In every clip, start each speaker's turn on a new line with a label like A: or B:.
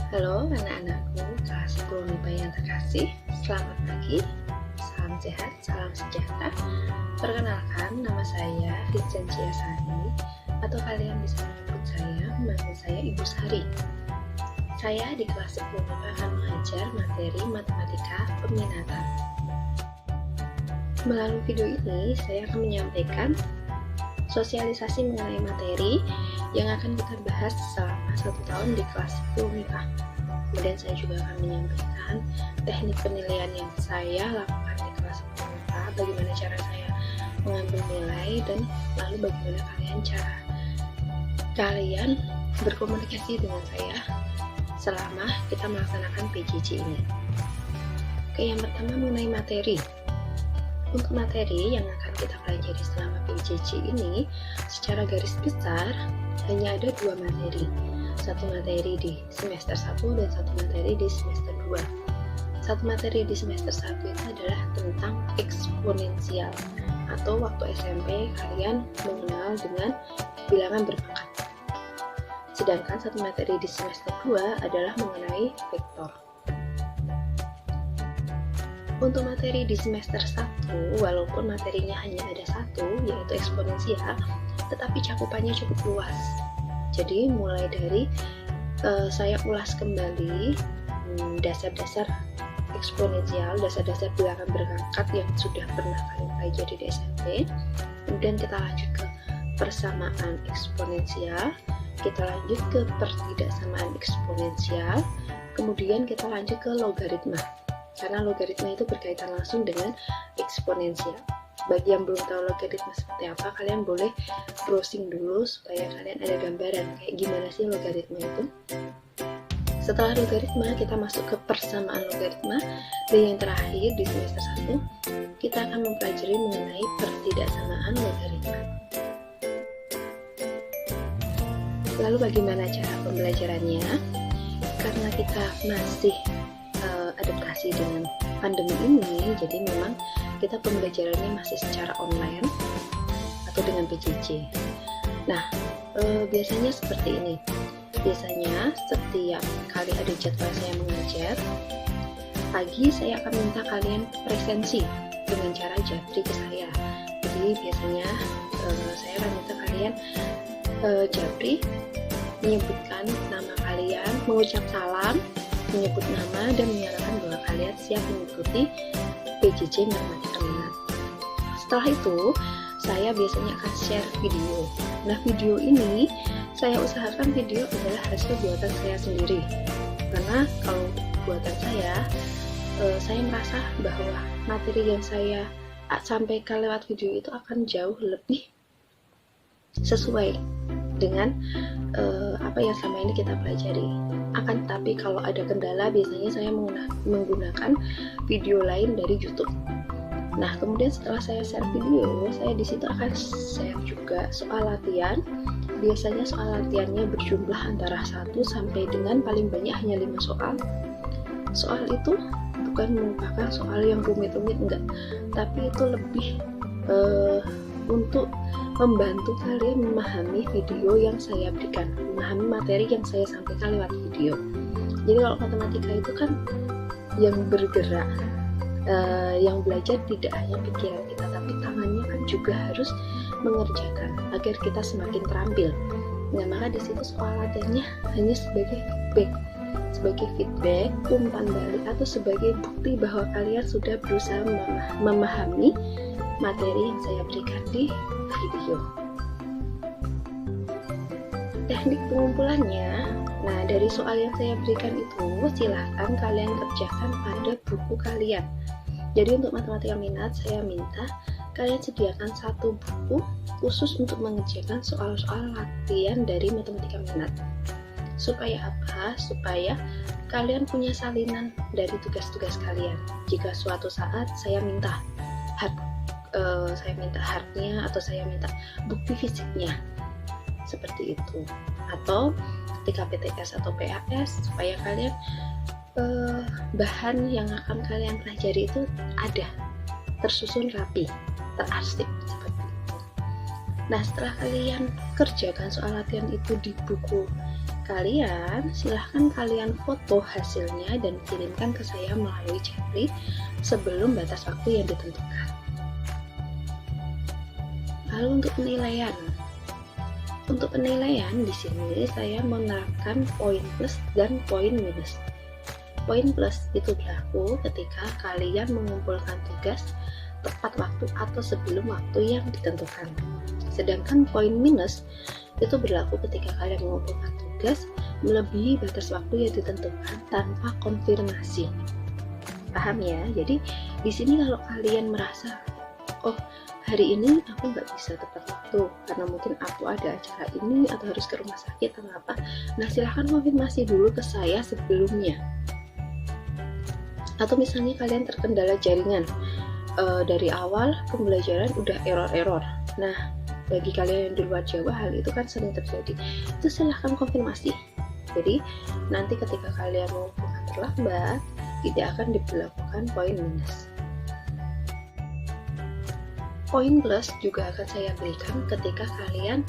A: Halo anak-anakku kelas 10 MIPA yang terkasih, selamat pagi, salam sehat, salam sejahtera. Perkenalkan, nama saya Rijen Ciasari, atau kalian bisa memanggil saya Ibu Sari. Saya di kelas 10 MIPA akan mengajar materi matematika peminatan. Melalui video ini, saya akan menyampaikan sosialisasi mengenai materi yang akan kita bahas selama 1 tahun di kelas 10 MIPA. Kemudian saya juga akan menyampaikan teknik penilaian yang saya lakukan di kelas 10 MIPA, bagaimana cara saya mengambil nilai, dan lalu bagaimana cara kalian berkomunikasi dengan saya selama kita melaksanakan PJJ ini. Oke, yang pertama mengenai materi. Untuk materi yang akan kita pelajari selama PJJ ini, secara garis besar hanya ada 2 materi. Satu materi di semester 1 dan satu materi di semester 2. Satu materi di semester 1 itu adalah tentang eksponensial, atau waktu SMP kalian mengenal dengan bilangan berpangkat. Sedangkan satu materi di semester 2 adalah mengenai vektor. Untuk materi di semester 1, walaupun materinya hanya ada 1, yaitu eksponensial, tetapi cakupannya cukup luas. Jadi mulai dari saya ulas kembali dasar-dasar eksponensial, dasar-dasar bilangan berpangkat yang sudah pernah kalian pelajari di SMP. Kemudian kita lanjut ke persamaan eksponensial, kita lanjut ke pertidaksamaan eksponensial, kemudian kita lanjut ke logaritma. Karena logaritma itu berkaitan langsung dengan eksponensial. Bagi yang belum tahu logaritma seperti apa, kalian boleh browsing dulu supaya kalian ada gambaran kayak gimana sih logaritma itu. Setelah logaritma, kita masuk ke persamaan logaritma, dan yang terakhir di semester 1 kita akan mempelajari mengenai pertidaksamaan logaritma. Lalu bagaimana cara pembelajarannya? Karena kita masih adaptasi dengan pandemi ini, jadi memang kita pembelajarannya masih secara online atau dengan PJJ. Nah, biasanya seperti ini. Biasanya setiap kali ada jadwal saya mengajar, pagi saya akan minta kalian presensi dengan cara japri ke saya. Jadi biasanya saya akan minta kalian japri, menyebutkan nama kalian, mengucap salam, menyebut nama, dan menyatakan bahwa kalian siap mengikuti PJJ Matematika Minat. Setelah itu, saya biasanya akan share video. Nah, video ini saya usahakan video adalah hasil buatan saya sendiri. Karena kalau buatan saya merasa bahwa materi yang saya sampaikan lewat video itu akan jauh lebih sesuai dengan apa yang selama ini kita pelajari. Akan tetapi kalau ada kendala, biasanya saya menggunakan video lain dari YouTube. Nah, kemudian setelah saya share video, saya di situ akan share juga soal latihan. Biasanya soal latihannya berjumlah antara 1 sampai dengan paling banyak hanya 5 soal. Soal itu bukan merupakan soal yang rumit-rumit, enggak, tapi itu lebih untuk membantu kalian memahami video yang saya berikan, memahami materi yang saya sampaikan lewat video. Jadi kalau matematika itu kan yang bergerak, yang belajar tidak hanya pikiran kita, tapi tangannya kan juga harus mengerjakan agar kita semakin terampil. Nah, maka di situ soal latihannya hanya sebagai feedback, umpan balik, atau sebagai bukti bahwa kalian sudah berusaha memahami materi yang saya berikan di video. Teknik pengumpulannya, nah dari soal yang saya berikan itu silahkan kalian kerjakan pada buku kalian. Jadi untuk matematika minat, saya minta kalian sediakan 1 buku khusus untuk mengerjakan soal-soal latihan dari matematika minat. Supaya apa? Supaya kalian punya salinan dari tugas-tugas kalian. Jika suatu saat saya minta hardnya, atau saya minta bukti fisiknya, seperti itu. Atau ketika PTS atau PAS, supaya kalian bahan yang akan kalian pelajari itu ada, tersusun rapi, terarsip, seperti itu. Nah, setelah kalian kerjakan soal latihan itu di buku kalian, silahkan kalian foto hasilnya dan kirimkan ke saya melalui Japri sebelum batas waktu yang ditentukan. Lalu untuk penilaian. Untuk penilaian di sini saya menerapkan poin plus dan poin minus. Poin plus itu berlaku ketika kalian mengumpulkan tugas tepat waktu atau sebelum waktu yang ditentukan. Sedangkan poin minus itu berlaku ketika kalian mengumpulkan tugas melebihi batas waktu yang ditentukan tanpa konfirmasi. Paham ya? Jadi di sini kalau kalian merasa, oh hari ini aku nggak bisa tepat waktu karena mungkin aku ada acara ini atau harus ke rumah sakit atau apa, nah silahkan konfirmasi dulu ke saya sebelumnya. Atau misalnya kalian terkendala jaringan, dari awal pembelajaran udah error. Nah, bagi kalian yang di luar Jawa, hal itu kan sering terjadi. Itu silahkan konfirmasi. Jadi, nanti ketika kalian mengumpulkan terlambat, tidak akan diberlakukan poin minus. Poin plus juga akan saya berikan ketika kalian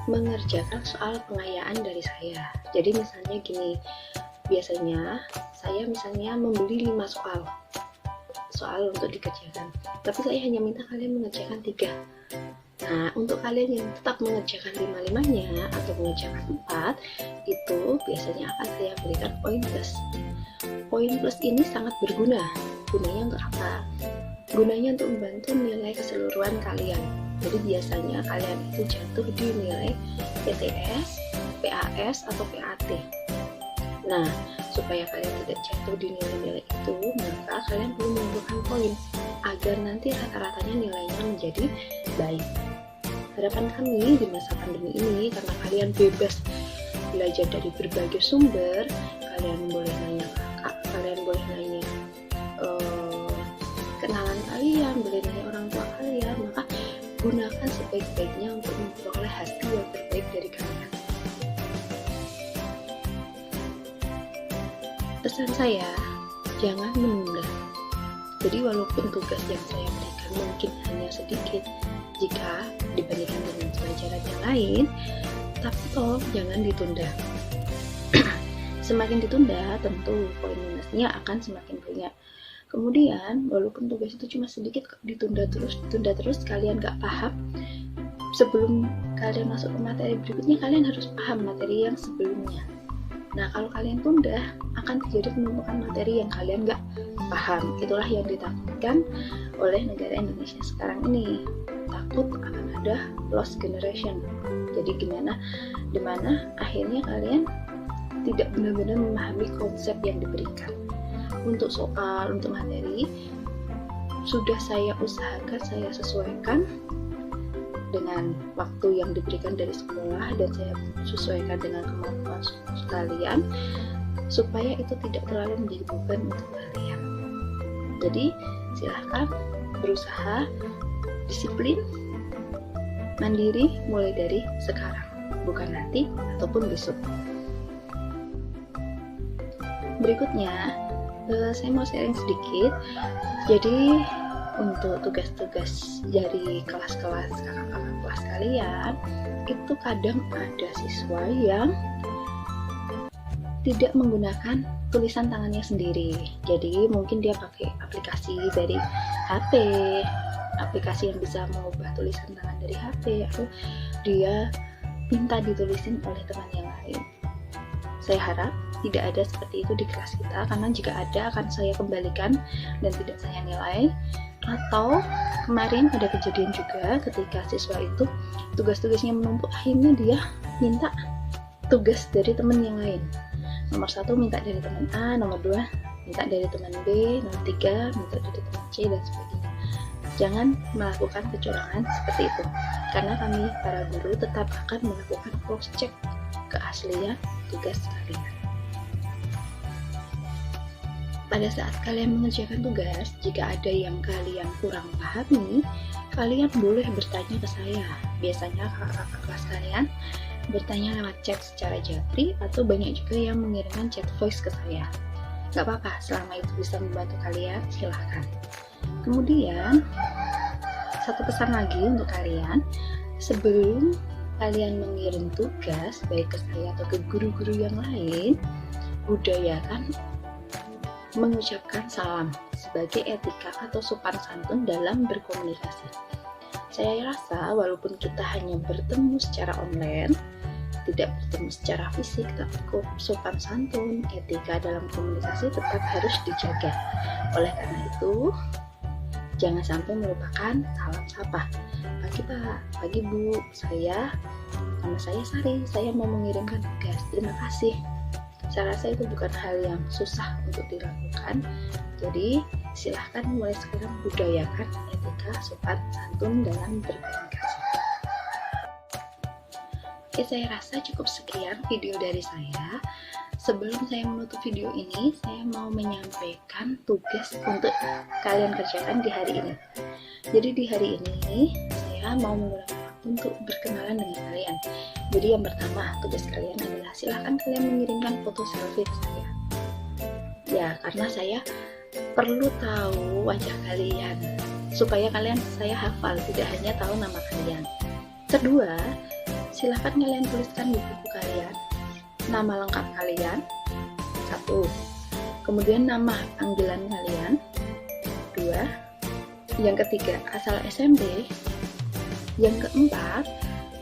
A: mengerjakan soal pengayaan dari saya. Jadi misalnya gini, biasanya saya misalnya membeli 5 soal untuk dikerjakan, tapi saya hanya minta kalian mengerjakan 3. Nah, untuk kalian yang tetap mengerjakan 5-5-nya atau mengerjakan 4, itu biasanya akan saya berikan poin plus. Poin plus ini sangat berguna. Gunanya untuk apa? Gunanya untuk membantu nilai keseluruhan kalian. Jadi biasanya kalian itu jatuh di nilai PTS, PAS, atau PAT. Nah, supaya kalian tidak jatuh di nilai-nilai itu, maka kalian perlu mengumpulkan poin agar nanti rata-ratanya nilainya menjadi baik. Harapan kami di masa pandemi ini, karena kalian bebas belajar dari berbagai sumber, kalian boleh nanya kakak, kalian boleh nanya kenalan kalian, boleh nanya orang tua kalian, maka gunakan sebaik-baiknya untuk memperoleh hasil yang terbaik dari kalian. Pesan saya, jangan menunda. Jadi walaupun tugas yang saya berikan mungkin hanya sedikit jika dibandingkan dengan pelajaran yang lain, tapi tolong jangan ditunda. Semakin ditunda, tentu poin minusnya akan semakin banyak. Kemudian, walaupun tugas itu cuma sedikit, ditunda terus, kalian gak paham. Sebelum kalian masuk ke materi berikutnya, kalian harus paham materi yang sebelumnya. Nah, kalau kalian tunda, akan terjadi penumpukan materi yang kalian gak paham. Itulah yang ditakutkan oleh negara Indonesia sekarang ini. Takut akan ada lost generation. Jadi dimana akhirnya kalian tidak benar-benar memahami konsep yang diberikan. Untuk soal, untuk materi, sudah saya usahakan, saya sesuaikan dengan waktu yang diberikan dari sekolah, dan saya sesuaikan dengan kemampuan kalian supaya itu tidak terlalu menjadi beban untuk kalian. Jadi silahkan berusaha disiplin, mandiri mulai dari sekarang, bukan nanti ataupun besok. Berikutnya saya mau sharing sedikit. Jadi untuk tugas-tugas dari kelas-kelas kakak-kakak kelas kalian, itu kadang ada siswa yang tidak menggunakan tulisan tangannya sendiri. Jadi mungkin dia pakai aplikasi dari HP, aplikasi yang bisa mengubah tulisan tangan dari HP, atau dia minta ditulisin oleh teman yang lain. Saya harap tidak ada seperti itu di kelas kita, karena jika ada akan saya kembalikan dan tidak saya nilai. Atau kemarin ada kejadian juga ketika siswa itu tugas-tugasnya menumpuk, akhirnya dia minta tugas dari teman yang lain. Nomor 1 minta dari teman A, nomor 2 minta dari teman B, nomor 3 minta dari teman C, dan sebagainya. Jangan melakukan kecurangan seperti itu, karena kami para guru tetap akan melakukan cross check keaslian tugas kalian. Pada saat kalian mengerjakan tugas, jika ada yang kalian kurang pahami, kalian boleh bertanya ke saya. Biasanya kakak-kakak kelas kalian bertanya lewat chat secara japri, atau banyak juga yang mengirimkan chat voice ke saya. Gak apa-apa, selama itu bisa membantu kalian, silahkan. Kemudian, satu pesan lagi untuk kalian, sebelum kalian mengirim tugas baik ke saya atau ke guru-guru yang lain, budayakan mengucapkan salam sebagai etika atau sopan santun dalam berkomunikasi. Saya rasa walaupun kita hanya bertemu secara online, tidak bertemu secara fisik, tapi sopan santun, etika dalam komunikasi tetap harus dijaga. Oleh karena itu, jangan sampai melupakan salam sapa. Pagi Pak, pagi Bu, nama saya Sari, saya mau mengirimkan tugas, terima kasih. Saya rasa itu bukan hal yang susah untuk dilakukan, jadi silahkan mulai sekarang budayakan etika sopan santun dalam berkomunikasi. Oke, saya rasa cukup sekian video dari saya. Sebelum saya menutup video ini, saya mau menyampaikan tugas untuk kalian kerjakan di hari ini. Jadi di hari ini, saya mau menggunakan waktu untuk berkenalan dengan kalian. Jadi yang pertama, tugas kalian adalah silahkan kalian mengirimkan foto selfie ke saya. Ya, karena saya perlu tahu wajah kalian, supaya saya hafal, tidak hanya tahu nama kalian. Kedua, silahkan kalian tuliskan di buku kalian nama lengkap kalian, 1. Kemudian nama panggilan kalian, 2. Yang ketiga, asal SMP. Yang keempat,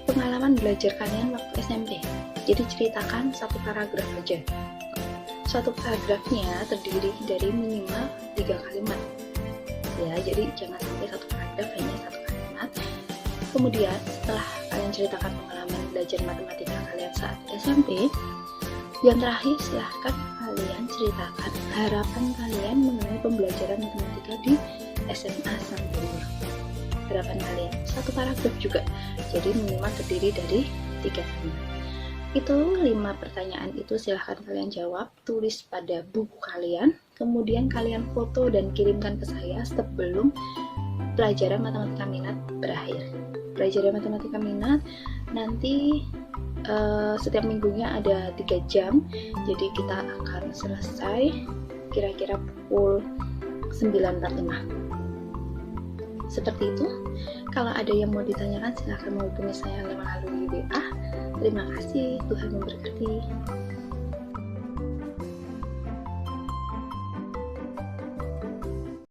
A: pengalaman belajar kalian waktu SMP. Jadi ceritakan satu paragraf aja. Satu paragrafnya terdiri dari minimal 3 kalimat. Ya, jadi jangan sampai satu paragraf hanya satu kalimat. Kemudian setelah kalian ceritakan pengalaman belajar matematika kalian saat SMP, yang terakhir silahkan kalian ceritakan harapan kalian mengenai pembelajaran matematika di SMA Santur. Harapan kalian, satu paragraf juga, jadi minimal terdiri dari 3 kalimat. Itu 5 pertanyaan itu silahkan kalian jawab, tulis pada buku kalian, kemudian kalian foto dan kirimkan ke saya sebelum pelajaran matematika minat berakhir. Pelajaran matematika minat nanti setiap minggunya ada 3 jam, jadi kita akan selesai kira-kira pukul 9.45. Seperti itu. Kalau ada yang mau ditanyakan silahkan menghubungi saya melalui WA. Terima kasih, Tuhan memberkati.